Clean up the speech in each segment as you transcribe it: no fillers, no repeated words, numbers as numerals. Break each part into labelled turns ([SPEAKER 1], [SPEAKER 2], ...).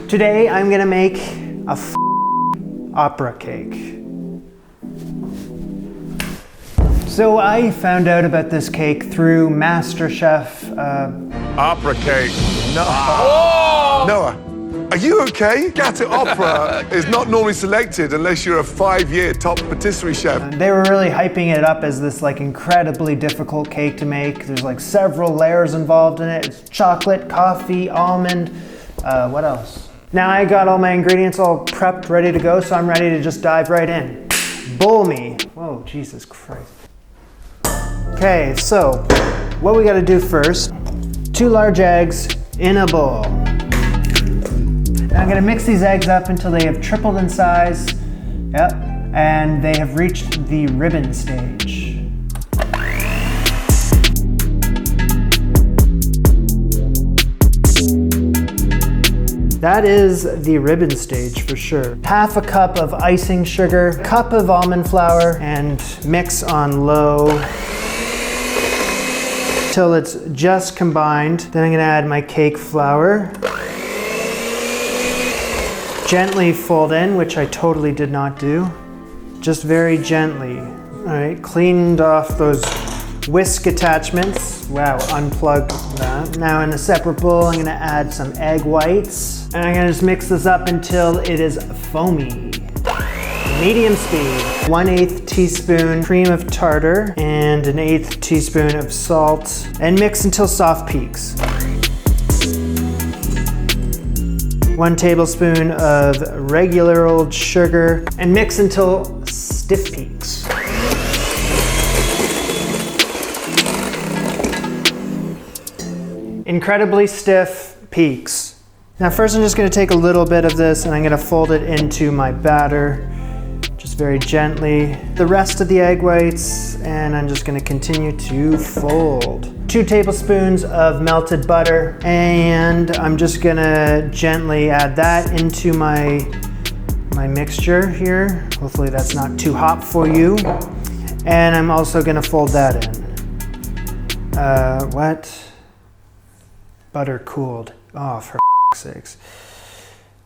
[SPEAKER 1] Today I'm gonna make a opera cake. So I found out about this cake through Masterchef.
[SPEAKER 2] Opera cake. No. Oh! Noah, are you okay? Cat opera is not normally selected unless you're a 5-year top patisserie chef.
[SPEAKER 1] They were really hyping it up as this like incredibly difficult cake to make. There's like several layers involved in it. It's chocolate, coffee, almond, what else? Now I got all my ingredients all prepped, ready to go, so I'm ready to just dive right in. Bowl me. Whoa, Jesus Christ. Okay, so what we gotta do first, 2 large eggs in a bowl. Now I'm gonna mix these eggs up until they have tripled in size. Yep, and they have reached the ribbon stage. That is the ribbon stage for sure. Half a cup of icing sugar, cup of almond flour, and mix on low till it's just combined. Then I'm gonna add my cake flour. Gently fold in, which I totally did not do. Just very gently. All right, cleaned off those whisk attachments. Wow, unplugged that. Now in a separate bowl, I'm gonna add some egg whites. And I'm gonna just mix this up until it is foamy. Medium speed. 1/8 teaspoon cream of tartar and 1/8 teaspoon of salt, and mix until soft peaks. 1 tablespoon of regular old sugar, and mix until stiff peaks. Incredibly stiff peaks. Now first I'm just gonna take a little bit of this and I'm gonna fold it into my batter, just very gently. The rest of the egg whites, and I'm just gonna continue to fold. 2 tablespoons of melted butter, and I'm just gonna gently add that into my mixture here. Hopefully that's not too hot for you. And I'm also gonna fold that in. What? Butter cooled. Oh, for sakes.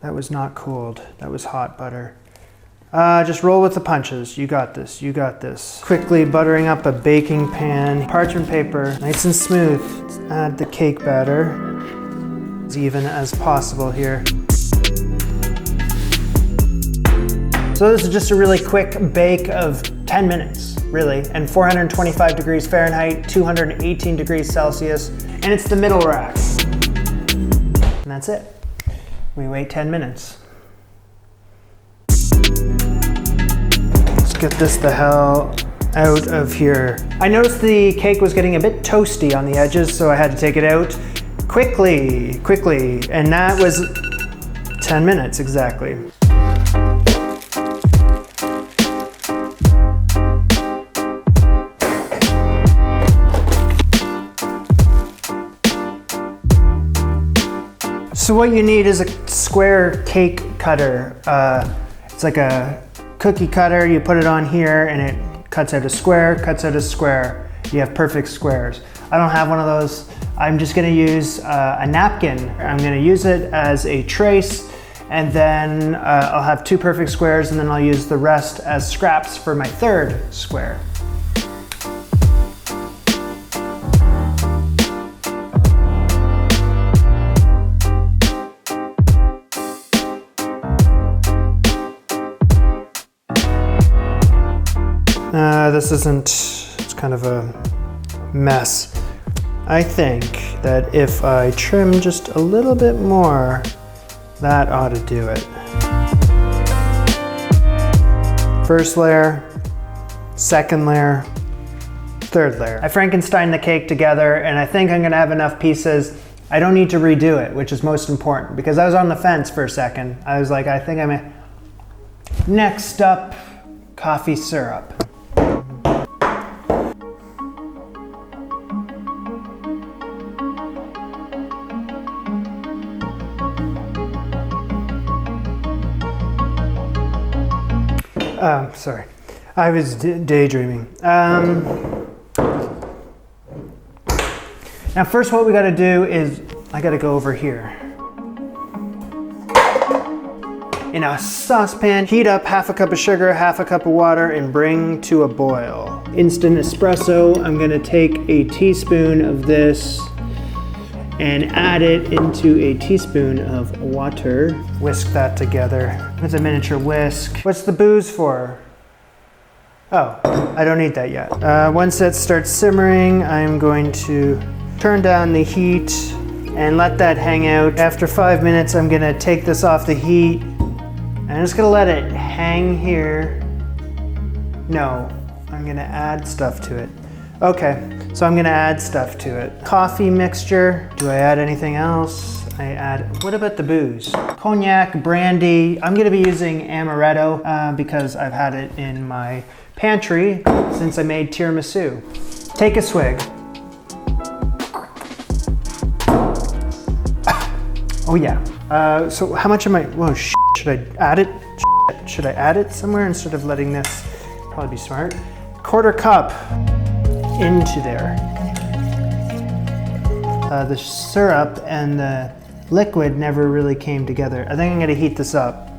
[SPEAKER 1] That was not cooled. That was hot butter. Just roll with the punches. You got this, you got this. Quickly buttering up a baking pan. Parchment paper, nice and smooth. Let's add the cake batter, as even as possible here. So this is just a really quick bake of 10 minutes, really, and 425 degrees Fahrenheit, 218 degrees Celsius, and it's the middle rack. And that's it. We wait 10 minutes. Let's get this the hell out of here. I noticed the cake was getting a bit toasty on the edges, so I had to take it out quickly, and that was 10 minutes exactly. So what you need is a square cake cutter. It's like a cookie cutter. You put it on here and it cuts out a square, cuts out a square. You have perfect squares. I don't have one of those. I'm just gonna use a napkin. I'm gonna use it as a trace, and then I'll have 2 perfect squares, and then I'll use the rest as scraps for my 3rd square. This isn't, it's kind of a mess. I think that if I trim just a little bit more, that ought to do it. First layer, second layer, third layer. I Frankensteined the cake together, and I think I'm gonna have enough pieces. I don't need to redo it, which is most important, because I was on the fence for a second. I was like, I think I may. Next up, coffee syrup. Sorry, I was daydreaming. Now first what we gotta do is, I gotta go over here. in a saucepan. Heat up half a cup of sugar, half a cup of water, and bring to a boil. Instant espresso, I'm gonna take a teaspoon of this and add it into a teaspoon of water. Whisk that together with a miniature whisk. What's the booze for? Oh, I don't need that yet. Once it starts simmering, I'm going to turn down the heat and let that hang out. After 5 minutes, I'm gonna take this off the heat. I'm just gonna let it hang here. No, I'm gonna add stuff to it. Okay, so I'm gonna add stuff to it. Coffee mixture. Do I add anything else? What about the booze? Cognac, brandy. I'm gonna be using amaretto because I've had it in my pantry since I made tiramisu. Take a swig. Oh yeah. So how much am I, whoa, should I add it? Should I add it somewhere instead of letting this? Probably be smart. Quarter cup into there. The syrup and the liquid never really came together. I think I'm gonna heat this up.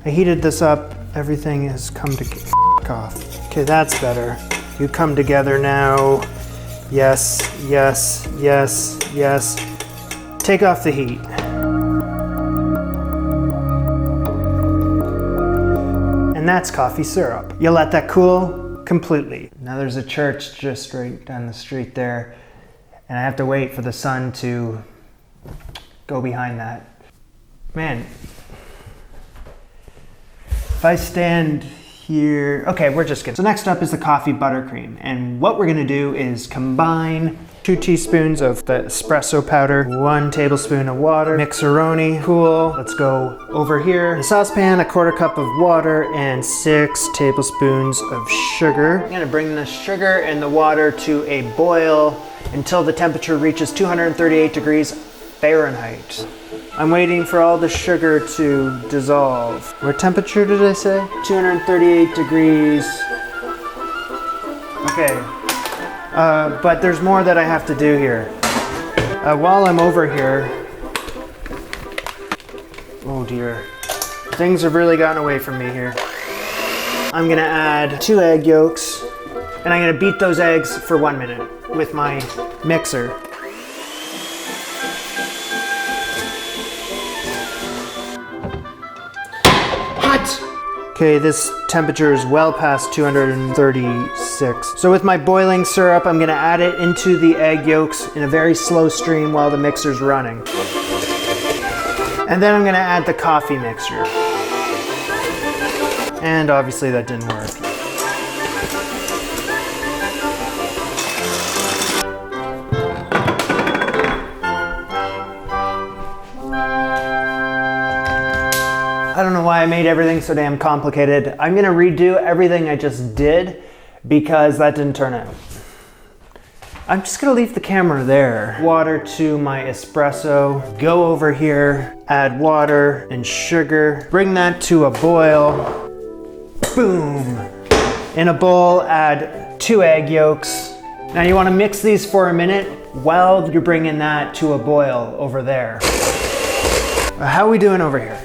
[SPEAKER 1] I heated this up, everything has come to off. Okay, that's better. You come together now. Yes, yes, yes, yes. Take off the heat. And that's coffee syrup. You let that cool completely. Now there's a church just right down the street there, and I have to wait for the sun to go behind that. Man, if I stand here, okay, we're just gonna. So next up is the coffee buttercream, and what we're gonna do is combine 2 teaspoons of the espresso powder, 1 tablespoon of water, mixeroni, cool. Let's go over here. In a saucepan, a quarter cup of water and 6 tablespoons of sugar. I'm gonna bring the sugar and the water to a boil until the temperature reaches 238 degrees Fahrenheit. I'm waiting for all the sugar to dissolve. What temperature did I say? 238 degrees. Okay. But there's more that I have to do here. While I'm over here, oh dear, things have really gotten away from me here. I'm gonna add 2 egg yolks, and I'm gonna beat those eggs for 1 minute with my mixer. Hot! Okay, this temperature is well past 236. So with my boiling syrup, I'm gonna add it into the egg yolks in a very slow stream while the mixer's running. And then I'm gonna add the coffee mixture. And obviously that didn't work. I don't know why I made everything so damn complicated. I'm gonna redo everything I just did because that didn't turn out. I'm just gonna leave the camera there. Water to my espresso. Go over here, add water and sugar. Bring that to a boil. Boom. In a bowl, add 2 egg yolks. Now you wanna mix these for a minute while you're bringing that to a boil over there. How are we doing over here?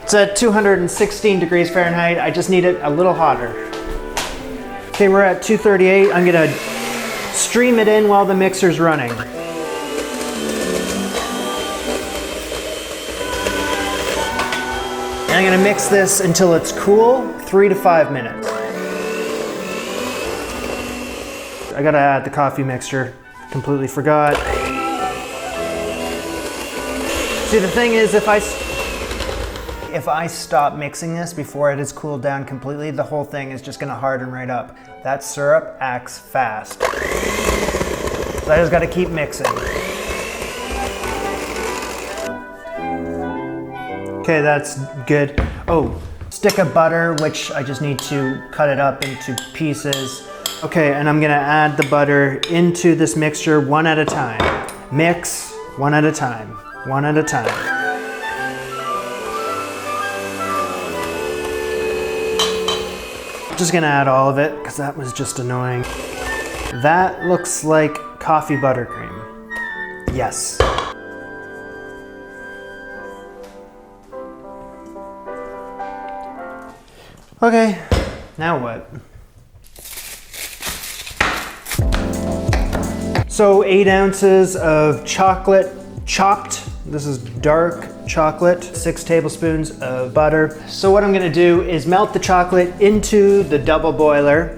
[SPEAKER 1] It's at 216 degrees Fahrenheit. I just need it a little hotter. Okay, we're at 238. I'm gonna stream it in while the mixer's running. And I'm gonna mix this until it's cool, 3 to 5 minutes. I gotta add the coffee mixture. Completely forgot. See, the thing is, if I stop mixing this before it has cooled down completely, the whole thing is just gonna harden right up. That syrup acts fast. So I just gotta keep mixing. Okay, that's good. Oh, stick of butter, which I just need to cut it up into pieces. Okay, and I'm gonna add the butter into this mixture 1 at a time. Mix 1 at a time, 1 at a time. Just gonna add all of it because that was just annoying. That looks like coffee buttercream. Yes. Okay, now what? So 8 ounces of chocolate chopped. This is dark chocolate. 6 tablespoons of butter. So what I'm gonna do is melt the chocolate into the double boiler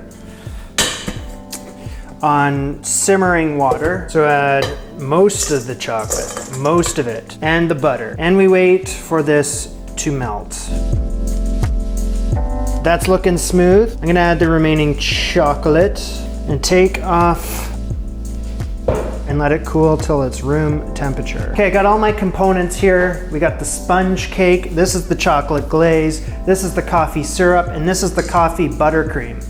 [SPEAKER 1] on simmering water. So add most of the chocolate, most of it, and the butter. And we wait for this to melt. That's looking smooth. I'm gonna add the remaining chocolate and take off and let it cool till it's room temperature. Okay, I got all my components here. We got the sponge cake. This is the chocolate glaze. This is the coffee syrup, and this is the coffee buttercream.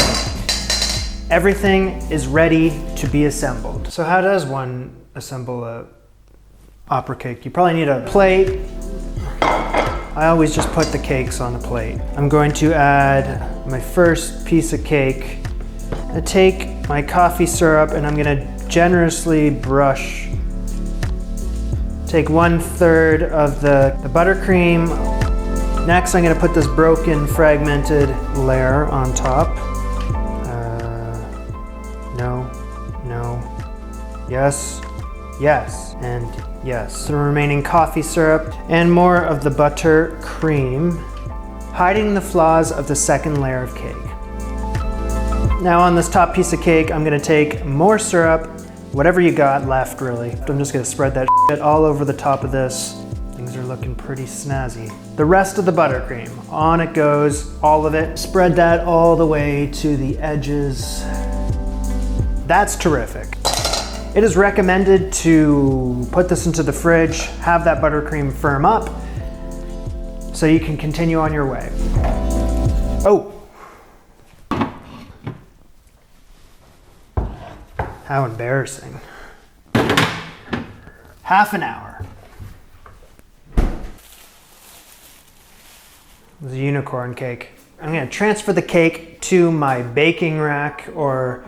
[SPEAKER 1] Everything is ready to be assembled. So how does one assemble a opera cake? You probably need a plate. I always just put the cakes on a plate. I'm going to add my first piece of cake. I take my coffee syrup and I'm gonna generously brush. Take 1/3 of the buttercream. Next, I'm gonna put this broken, fragmented layer on top. No, yes, yes, and yes. The remaining coffee syrup and more of the buttercream, hiding the flaws of the second layer of cake. Now on this top piece of cake, I'm gonna take more syrup, whatever you got left really. I'm just gonna spread that shit all over the top of this. Things are looking pretty snazzy. The rest of the buttercream, on it goes, all of it. Spread that all the way to the edges. That's terrific. It is recommended to put this into the fridge, have that buttercream firm up, so you can continue on your way. Oh. How embarrassing. Half an hour. It's a unicorn cake. I'm gonna transfer the cake to my baking rack or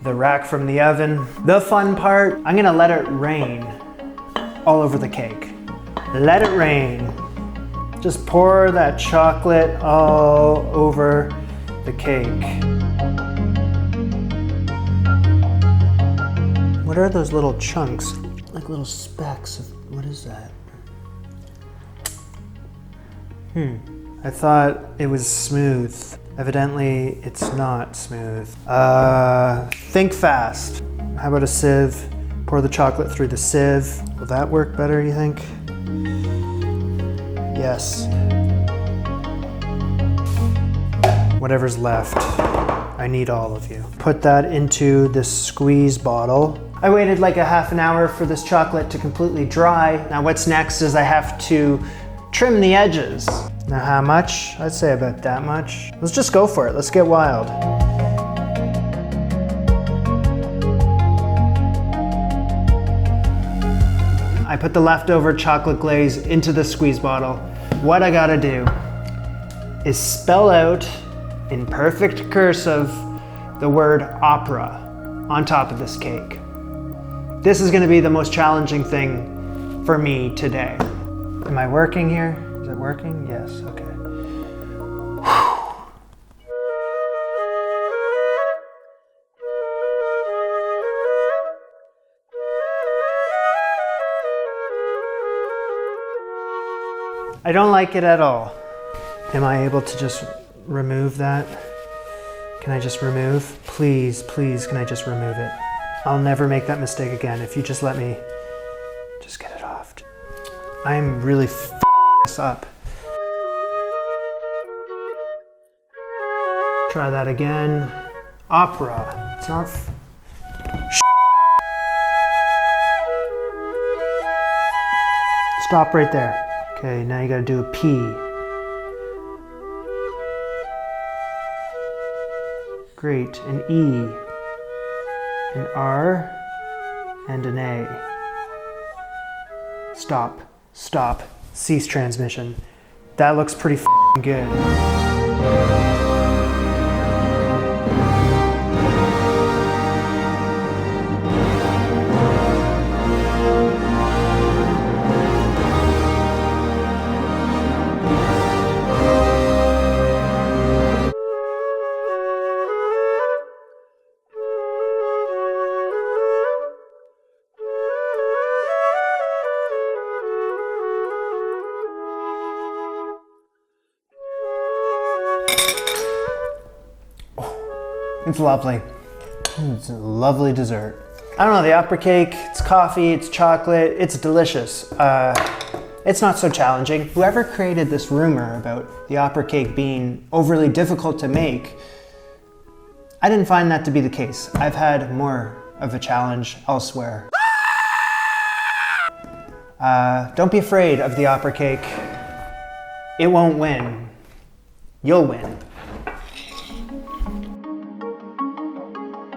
[SPEAKER 1] the rack from the oven. The fun part, I'm gonna let it rain all over the cake. Let it rain. Just pour that chocolate all over the cake. What are those little chunks? Like little specks of, what is that? I thought it was smooth. Evidently, it's not smooth. Think fast. How about a sieve? Pour the chocolate through the sieve. Will that work better, you think? Yes. Whatever's left, I need all of you. Put that into this squeeze bottle. I waited like a half an hour for this chocolate to completely dry. Now what's next is I have to trim the edges. Now how much? I'd say about that much. Let's just go for it. Let's get wild. I put the leftover chocolate glaze into the squeeze bottle. What I gotta do is spell out in perfect cursive the word opera on top of this cake. This is gonna be the most challenging thing for me today. Am I working here? Is it working? Yes, okay. I don't like it at all. Am I able to just remove that? Can I just remove? Please, please, can I just remove it? I'll never make that mistake again if you just let me just get it off. I'm really this up. Try that again. Opera. It's not Stop right there. Okay, now you gotta do a P. Great, an E, an R, and an A. Stop, stop, cease transmission. That looks pretty good. It's lovely. It's a lovely dessert. I don't know, the opera cake, it's coffee, it's chocolate, it's delicious. It's not so challenging. Whoever created this rumor about the opera cake being overly difficult to make, I didn't find that to be the case. I've had more of a challenge elsewhere. Don't be afraid of the opera cake. It won't win. You'll win.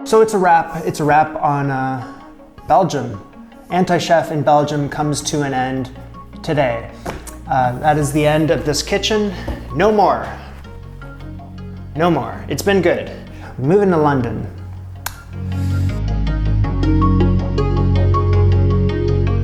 [SPEAKER 1] So it's a wrap. It's a wrap on Belgium. Anti-Chef in Belgium comes to an end today. That is the end of this kitchen. No more. No more. It's been good. Moving to London.